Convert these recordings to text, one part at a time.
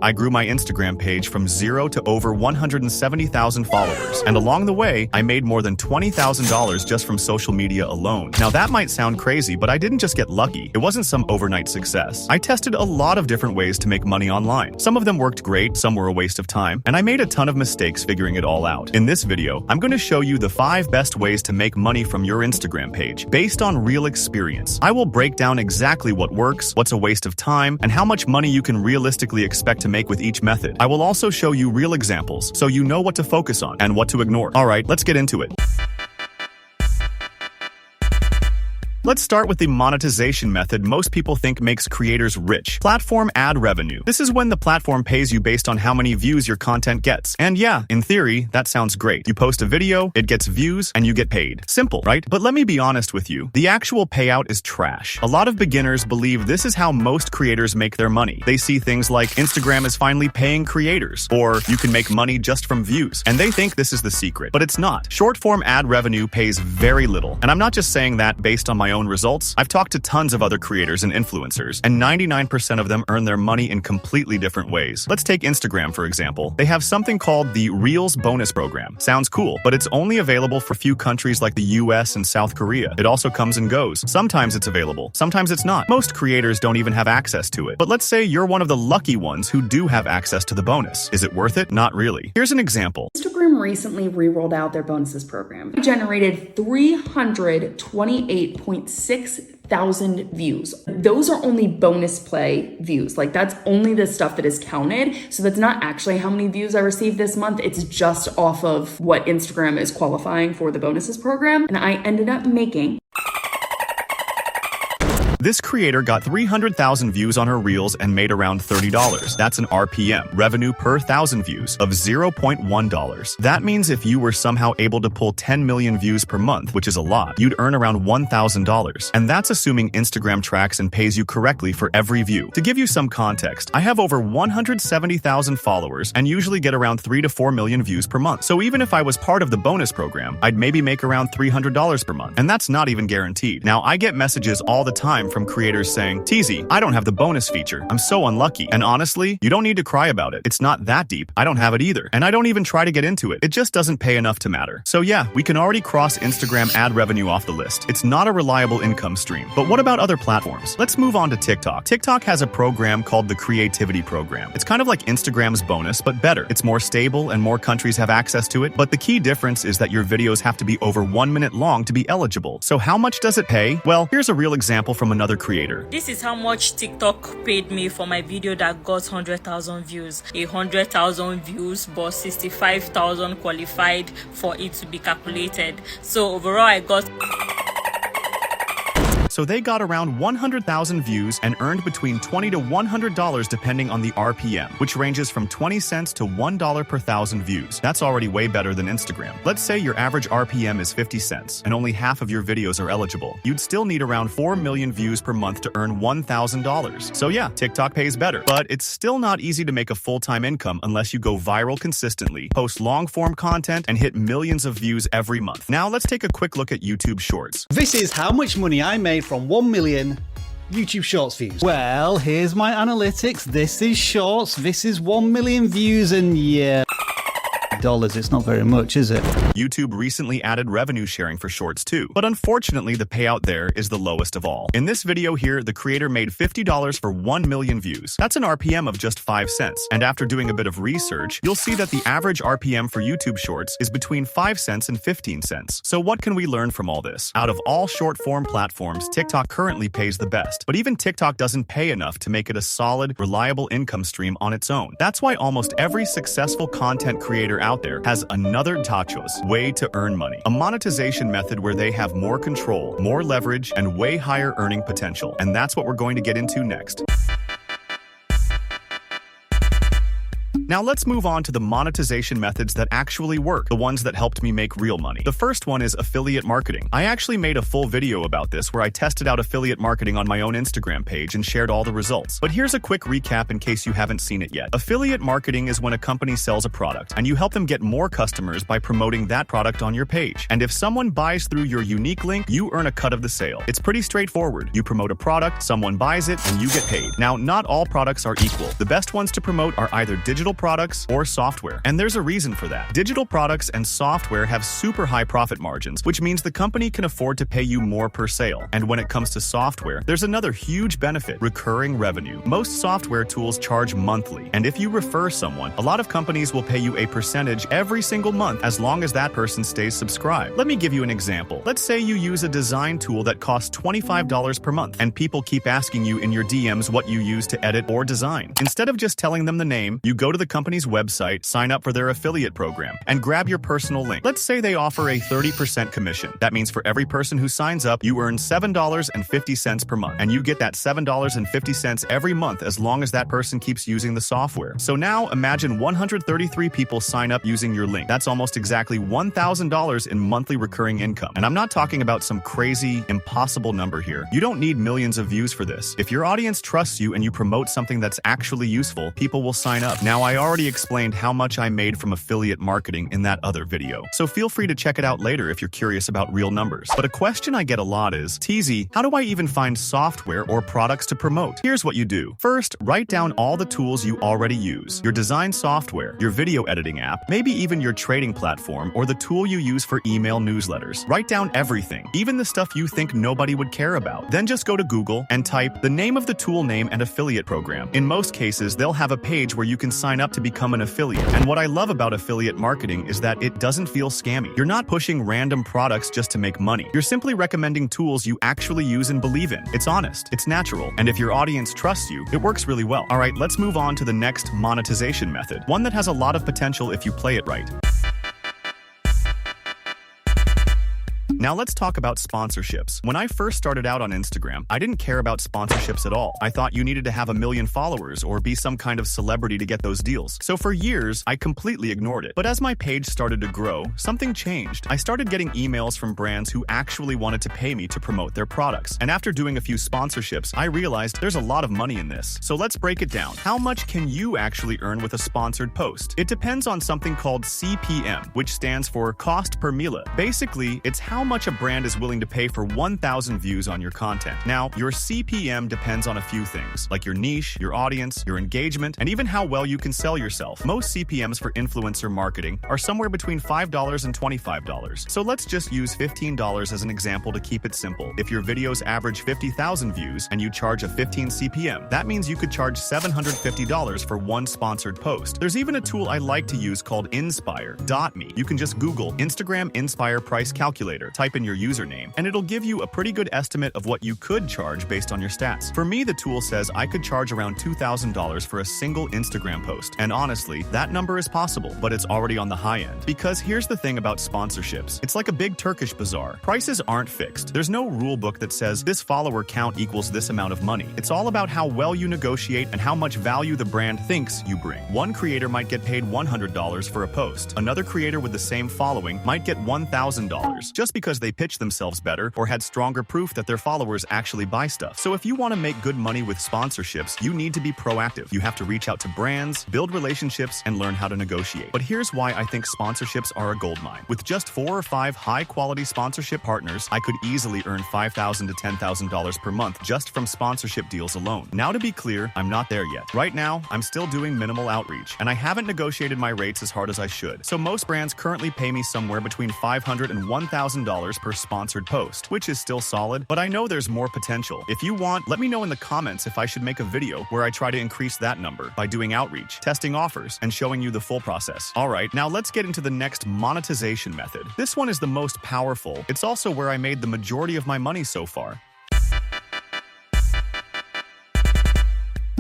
I grew my Instagram page from 0 to over 170,000 followers. And along the way, I made more than $20,000 just from social media alone. Now that might sound crazy, but I didn't just get lucky. It wasn't some overnight success. I tested a lot of different ways to make money online. Some of them worked great, some were a waste of time, and I made a ton of mistakes figuring it all out. In this video, I'm going to show you the 5 best ways to make money from your Instagram page based on real experience. I will break down exactly what works, what's a waste of time, and how much money you can realistically expect to make with each method. I will also show you real examples so you know what to focus on and what to ignore. Alright, let's get into it. Let's start with the monetization method most people think makes creators rich. Platform ad revenue. This is when the platform pays you based on how many views your content gets. And yeah, in theory, that sounds great. You post a video, it gets views, and you get paid. Simple, right? But let me be honest with you. The actual payout is trash. A lot of beginners believe this is how most creators make their money. They see things like Instagram is finally paying creators, or you can make money just from views, and they think this is the secret. But it's not. Short-form ad revenue pays very little. And I'm not just saying that based on my own results. I've talked to tons of other creators and influencers, and 99% of them earn their money in completely different ways. Let's take Instagram, for example. They have something called the Reels bonus program. Sounds cool, but it's only available for few countries like the US and South Korea. It also comes and goes. Sometimes it's available, sometimes it's not. Most creators don't even have access to it. But let's say you're one of the lucky ones who do have access to the bonus. Is it worth it? Not really. Here's an example. Instagram recently re-rolled out their bonuses program. It generated 328.6 thousand views. Those are only bonus play views. Like, that's only the stuff that is counted. So that's not actually how many views I received this month. It's just off of what Instagram is qualifying for the bonuses program. And I ended up making... This creator got 300,000 views on her Reels and made around $30. That's an RPM, revenue per 1,000 views, of $0.1. That means if you were somehow able to pull 10 million views per month, which is a lot, you'd earn around $1,000. And that's assuming Instagram tracks and pays you correctly for every view. To give you some context, I have over 170,000 followers and usually get around 3 to 4 million views per month. So even if I was part of the bonus program, I'd maybe make around $300 per month. And that's not even guaranteed. Now, I get messages all the time from creators saying, "TZ, I don't have the bonus feature. I'm so unlucky." And honestly, you don't need to cry about it. It's not that deep. I don't have it either. And I don't even try to get into it. It just doesn't pay enough to matter. So yeah, we can already cross Instagram ad revenue off the list. It's not a reliable income stream. But what about other platforms? Let's move on to TikTok. TikTok has a program called the Creativity Program. It's kind of like Instagram's bonus, but better. It's more stable and more countries have access to it. But the key difference is that your videos have to be over 1 minute long to be eligible. So how much does it pay? Well, here's a real example from another creator. This is how much TikTok paid me for my video that got 100,000 views. 100,000 views, but 65,000 qualified for it to be calculated. So overall, I got... So they got around 100,000 views and earned between $20 to $100 depending on the RPM, which ranges from 20 cents to $1 per 1,000 views. That's already way better than Instagram. Let's say your average RPM is 50 cents and only half of your videos are eligible. You'd still need around 4 million views per month to earn $1,000. So yeah, TikTok pays better, but it's still not easy to make a full-time income unless you go viral consistently, post long-form content, and hit millions of views every month. Now let's take a quick look at YouTube Shorts. This is how much money I made from 1 million YouTube Shorts views. Well, here's my analytics. This is Shorts. This is 1 million views, and yeah, dollars, it's not very much, is it? YouTube recently added revenue sharing for Shorts too, but unfortunately the payout there is the lowest of all. In this video here, the creator made $50 for 1 million views. That's an RPM of just 5 cents. And after doing a bit of research, you'll see that the average RPM for YouTube Shorts is between 5 cents and 15 cents. So what can we learn from all this? Out of all short-form platforms, TikTok currently pays the best. But even TikTok doesn't pay enough to make it a solid, reliable income stream on its own. That's why almost every successful content creator out there has another tachos, way to earn money. A monetization method where they have more control, more leverage, and way higher earning potential. And that's what we're going to get into next. Now let's move on to the monetization methods that actually work, the ones that helped me make real money. The first one is affiliate marketing. I actually made a full video about this where I tested out affiliate marketing on my own Instagram page and shared all the results. But here's a quick recap in case you haven't seen it yet. Affiliate marketing is when a company sells a product and you help them get more customers by promoting that product on your page. And if someone buys through your unique link, you earn a cut of the sale. It's pretty straightforward. You promote a product, someone buys it, and you get paid. Now, not all products are equal. The best ones to promote are either digital products or software. And there's a reason for that. Digital products and software have super high profit margins, which means the company can afford to pay you more per sale. And when it comes to software, there's another huge benefit: recurring revenue. Most software tools charge monthly, and if you refer someone, a lot of companies will pay you a percentage every single month as long as that person stays subscribed. Let me give you an example. Let's say you use a design tool that costs $25 per month, and people keep asking you in your DMs what you use to edit or design. Instead of just telling them the name, you go to the company's website, sign up for their affiliate program, and grab your personal link. Let's say they offer a 30% commission. That means for every person who signs up, you earn $7.50 per month, and you get that $7.50 every month as long as that person keeps using the software. So now imagine 133 people sign up using your link. That's almost exactly $1,000 in monthly recurring income. And I'm not talking about some crazy, impossible number here. You don't need millions of views for this. If your audience trusts you and you promote something that's actually useful, people will sign up. Now, I already explained how much I made from affiliate marketing in that other video, so feel free to check it out later if you're curious about real numbers. But a question I get a lot is, TZ, how do I even find software or products to promote? Here's what you do. First, write down all the tools you already use: your design software, your video editing app, maybe even your trading platform, or the tool you use for email newsletters. Write down everything, even the stuff you think nobody would care about. Then just go to Google and type the name of the tool name and affiliate program. In most cases, they'll have a page where you can sign up to become an affiliate. And what I love about affiliate marketing is that it doesn't feel scammy. You're not pushing random products just to make money. You're simply recommending tools you actually use and believe in. It's honest, it's natural, and if your audience trusts you, it works really well. All right, let's move on to the next monetization method, one that has a lot of potential if you play it right. Now let's talk about sponsorships. When I first started out on Instagram, I didn't care about sponsorships at all. I thought you needed to have 1 million followers or be some kind of celebrity to get those deals. So for years, I completely ignored it. But as my page started to grow, something changed. I started getting emails from brands who actually wanted to pay me to promote their products. And after doing a few sponsorships, I realized there's a lot of money in this. So let's break it down. How much can you actually earn with a sponsored post? It depends on something called CPM, which stands for cost per mille. Basically, it's how much a brand is willing to pay for 1,000 views on your content. Now, your CPM depends on a few things, like your niche, your audience, your engagement, and even how well you can sell yourself. Most CPMs for influencer marketing are somewhere between $5 and $25. So let's just use $15 as an example to keep it simple. If your videos average 50,000 views and you charge a 15 CPM, that means you could charge $750 for one sponsored post. There's even a tool I like to use called Inspire.me. You can just Google Instagram Inspire Price Calculator, type in your username, and it'll give you a pretty good estimate of what you could charge based on your stats. For me, the tool says I could charge around $2,000 for a single Instagram post, and honestly, that number is possible, but it's already on the high end. Because here's the thing about sponsorships. It's like a big Turkish bazaar. Prices aren't fixed. There's no rule book that says this follower count equals this amount of money. It's all about how well you negotiate and how much value the brand thinks you bring. One creator might get paid $100 for a post. Another creator with the same following might get $1,000 just because they pitched themselves better or had stronger proof that their followers actually buy stuff. So if you want to make good money with sponsorships, you need to be proactive. You have to reach out to brands, build relationships, and learn how to negotiate. But here's why I think sponsorships are a goldmine. With just 4 or 5 high-quality sponsorship partners, I could easily earn $5,000 to $10,000 per month just from sponsorship deals alone. Now, to be clear, I'm not there yet. Right now, I'm still doing minimal outreach, and I haven't negotiated my rates as hard as I should. So most brands currently pay me somewhere between $500 and $1,000 per sponsored post, which is still solid, but I know there's more potential. If you want, let me know in the comments if I should make a video where I try to increase that number by doing outreach, testing offers, and showing you the full process. Alright, now let's get into the next monetization method. This one is the most powerful. It's also where I made the majority of my money so far.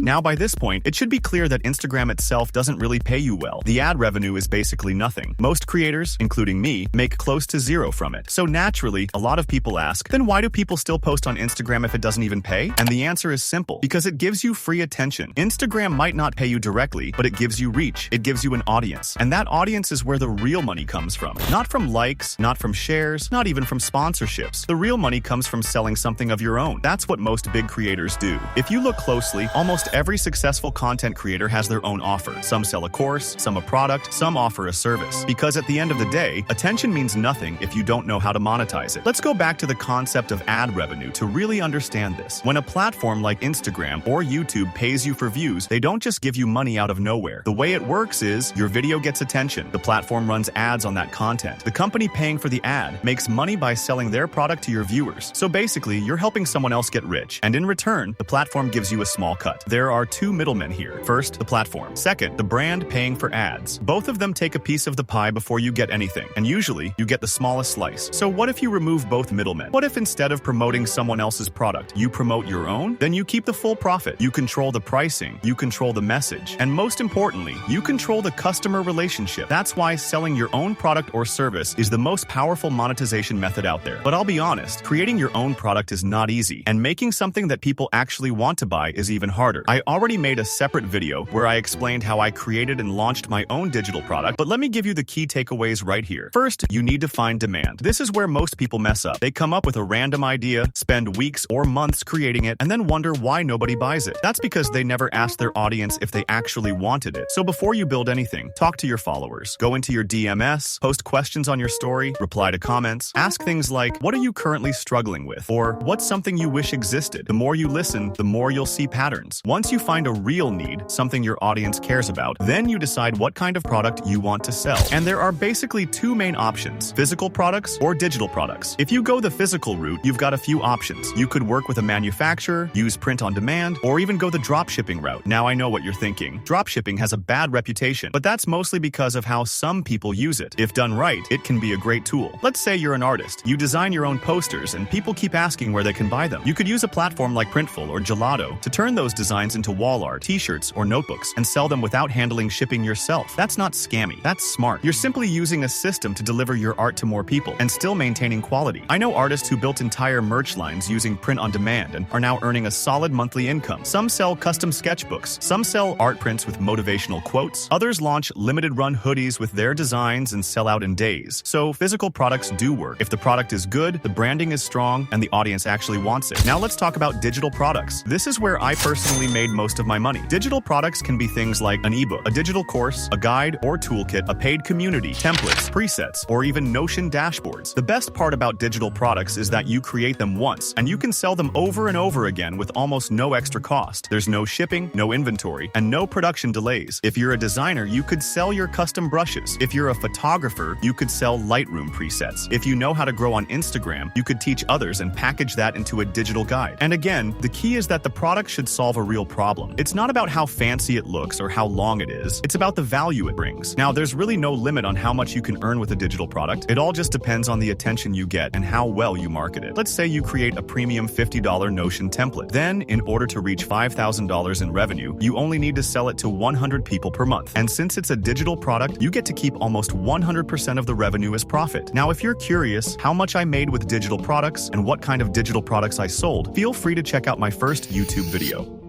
Now, by this point, it should be clear that Instagram itself doesn't really pay you well. The ad revenue is basically nothing. Most creators, including me, make close to zero from it. So naturally, a lot of people ask, then why do people still post on Instagram if it doesn't even pay? And the answer is simple, because it gives you free attention. Instagram might not pay you directly, but it gives you reach. It gives you an audience. And that audience is where the real money comes from. Not from likes, not from shares, not even from sponsorships. The real money comes from selling something of your own. That's what most big creators do. If you look closely, almost every successful content creator has their own offer. Some sell a course, some a product, some offer a service. Because at the end of the day, attention means nothing if you don't know how to monetize it. Let's go back to the concept of ad revenue to really understand this. When a platform like Instagram or YouTube pays you for views, they don't just give you money out of nowhere. The way it works is your video gets attention. The platform runs ads on that content. The company paying for the ad makes money by selling their product to your viewers. So basically, you're helping someone else get rich. And in return, the platform gives you a small cut. There are two middlemen here. First, the platform. Second, the brand paying for ads. Both of them take a piece of the pie before you get anything. And usually, you get the smallest slice. So what if you remove both middlemen? What if instead of promoting someone else's product, you promote your own? Then you keep the full profit. You control the pricing. You control the message. And most importantly, you control the customer relationship. That's why selling your own product or service is the most powerful monetization method out there. But I'll be honest, creating your own product is not easy, and making something that people actually want to buy is even harder. I already made a separate video where I explained how I created and launched my own digital product, but let me give you the key takeaways right here. First, you need to find demand. This is where most people mess up. They come up with a random idea, spend weeks or months creating it, and then wonder why nobody buys it. That's because they never asked their audience if they actually wanted it. So before you build anything, talk to your followers. Go into your DMs, post questions on your story, reply to comments, ask things like, what are you currently struggling with? Or what's something you wish existed? The more you listen, the more you'll see patterns. Once you find a real need, something your audience cares about, then you decide what kind of product you want to sell. And there are basically two main options, physical products or digital products. If you go the physical route, you've got a few options. You could work with a manufacturer, use print on demand, or even go the drop shipping route. Now I know what you're thinking. Drop shipping has a bad reputation, but that's mostly because of how some people use it. If done right, it can be a great tool. Let's say you're an artist. You design your own posters and people keep asking where they can buy them. You could use a platform like Printful or Gelato to turn those designs into wall art, t-shirts, or notebooks and sell them without handling shipping yourself. That's not scammy. That's smart. You're simply using a system to deliver your art to more people and still maintaining quality. I know artists who built entire merch lines using print on demand and are now earning a solid monthly income. Some sell custom sketchbooks. Some sell art prints with motivational quotes. Others launch limited run hoodies with their designs and sell out in days. So physical products do work. If the product is good, the branding is strong, and the audience actually wants it. Now let's talk about digital products. This is where I personally made most of my money. Digital products can be things like an ebook, a digital course, a guide or toolkit, a paid community, templates, presets, or even Notion dashboards. The best part about digital products is that you create them once, and you can sell them over and over again with almost no extra cost. There's no shipping, no inventory, and no production delays. If you're a designer, you could sell your custom brushes. If you're a photographer, you could sell Lightroom presets. If you know how to grow on Instagram, you could teach others and package that into a digital guide. And again, the key is that the product should solve a real problem. It's not about how fancy it looks or how long it is. It's about the value it brings. Now, there's really no limit on how much you can earn with a digital product. It all just depends on the attention you get and how well you market it. Let's say you create a premium $50 Notion template. Then, in order to reach $5,000 in revenue, you only need to sell it to 100 people per month. And since it's a digital product, you get to keep almost 100% of the revenue as profit. Now, if you're curious how much I made with digital products and what kind of digital products I sold, feel free to check out my first YouTube video.